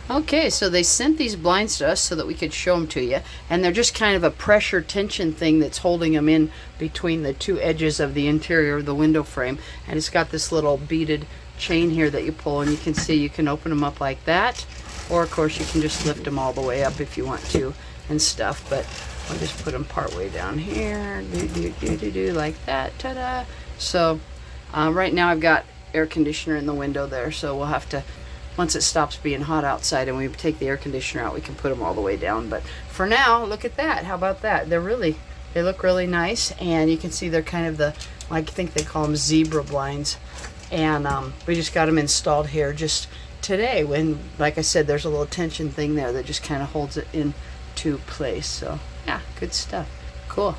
Okay, so they sent these blinds to us so that we could show them to you, and they're just kind of a pressure tension thing that's holding them in between the two edges of the interior of the window frame, and it's got this little beaded chain here that you pull, and you can see you can open them up like that, or of course you can just lift them all the way up if you want to and stuff, but I'll just put them part way down here, like that, ta-da. So right now I've got air conditioner in the window there, so we'll have to, once it stops being hot outside and we take the air conditioner out, we can put them all the way down. But for now, look at that. How about that? They look really nice, and you can see they're kind of I think they call them zebra blinds. And we just got them installed here just today when, like I said, there's a little tension thing there that just kind of holds it into place. So yeah, good stuff. Cool.